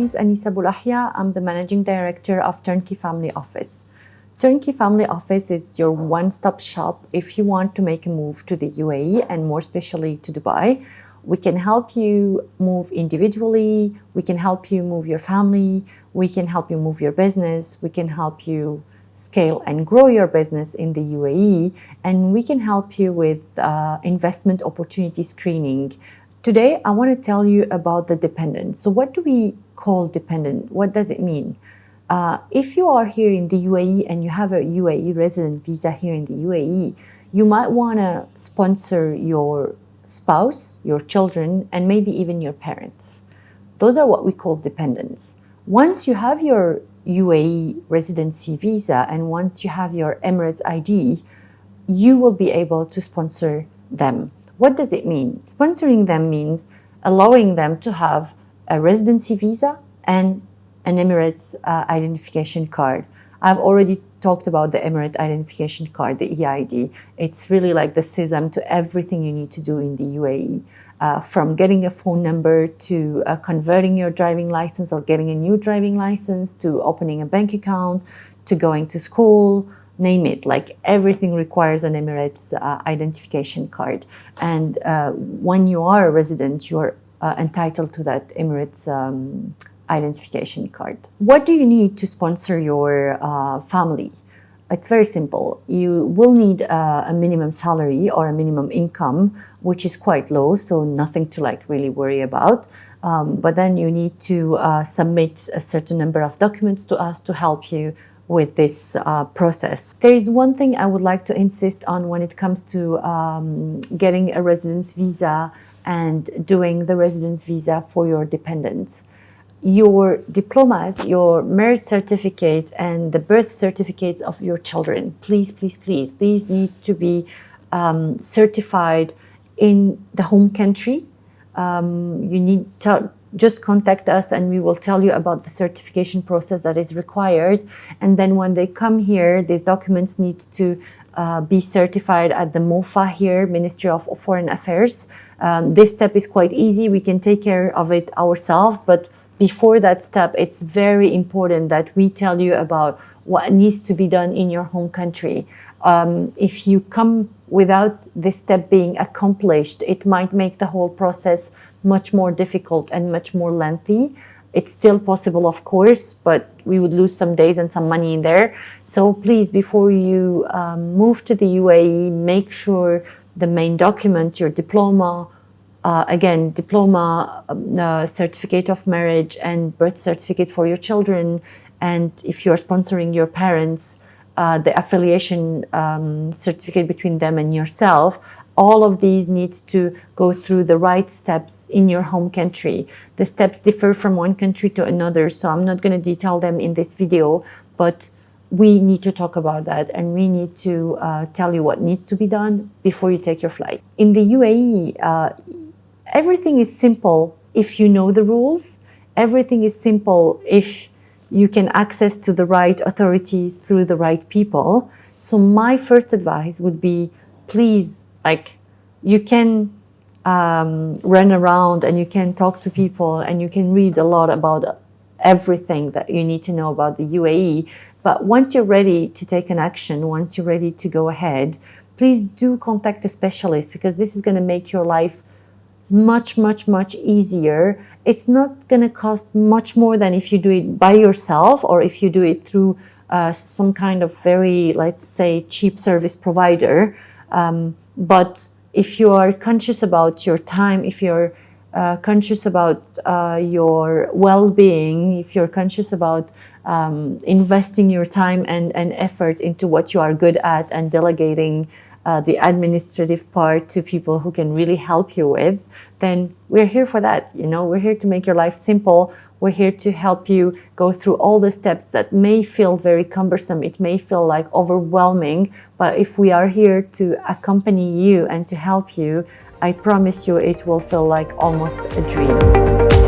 is Anisa Boulahia. I'm the Managing Director of Turnkey Family Office. Turnkey Family Office is your one-stop shop if you want to make a move to the UAE and more especially to Dubai. We can help you move individually, we can help you move your family, we can help you move your business, we can help you scale and grow your business in the UAE, and we can help you with investment opportunity screening. Today, I want to tell you about the dependent. So what do we call dependent? What does it mean? If you are here in the UAE and you have a UAE resident visa here in the UAE, you might want to sponsor your spouse, your children, and maybe even your parents. Those are what we call dependents. Once you have your UAE residency visa and once you have your Emirates ID, you will be able to sponsor them. What does it mean? Sponsoring them means allowing them to have a residency visa and an Emirates identification card. I've already talked about the Emirate identification card, the EID. It's really like the sesame to everything you need to do in the UAE. From getting a phone number to converting your driving license or getting a new driving license to opening a bank account to going to school, name it. Like everything requires an Emirates identification card. And when you are a resident, you're entitled to that Emirates identification card. What do you need to sponsor your family? It's very simple. You will need a minimum salary or a minimum income, which is quite low, so nothing to like really worry about. But then you need to submit a certain number of documents to us to help you with this process. There is one thing I would like to insist on when it comes to getting a residence visa and doing the residence visa for your dependents. Your diplomas, your marriage certificate, and the birth certificates of your children, please, please, please, these need to be certified in the home country. You need to just contact us and we will tell you about the certification process that is required. And then when they come here, these documents need to be certified at the MOFA here, Ministry of Foreign Affairs. This step is quite easy. We can take care of it ourselves, but before that step, it's very important that we tell you about what needs to be done in your home country. If you come without this step being accomplished, it might make the whole process much more difficult and much more lengthy. It's still possible, of course, but we would lose some days and some money in there. So please, before you move to the UAE, make sure the main document, your diploma, certificate of marriage and birth certificate for your children, and if you're sponsoring your parents, the affiliation certificate between them and yourself. All of these need to go through the right steps in your home country. The steps differ from one country to another, so I'm not going to detail them in this video, but we need to talk about that and we need to tell you what needs to be done before you take your flight. In the UAE, everything is simple if you know the rules. Everything is simple if you can access to the right authorities through the right people. So my first advice would be, please, like, you can run around and you can talk to people and you can read a lot about everything that you need to know about the UAE. But once you're ready to take an action, once you're ready to go ahead, please do contact a specialist, because this is going to make your life much, much, much easier. It's not going to cost much more than if you do it by yourself or if you do it through some kind of very, let's say, cheap service provider. But if you are conscious about your time, if you're conscious about your well-being, if you're conscious about investing your time and effort into what you are good at and delegating the administrative part to people who can really help you with, then we're here for that. You know, we're here to make your life simple. We're here to help you go through all the steps that may feel very cumbersome. It may feel like overwhelming, but if we are here to accompany you and to help you, I promise you it will feel like almost a dream.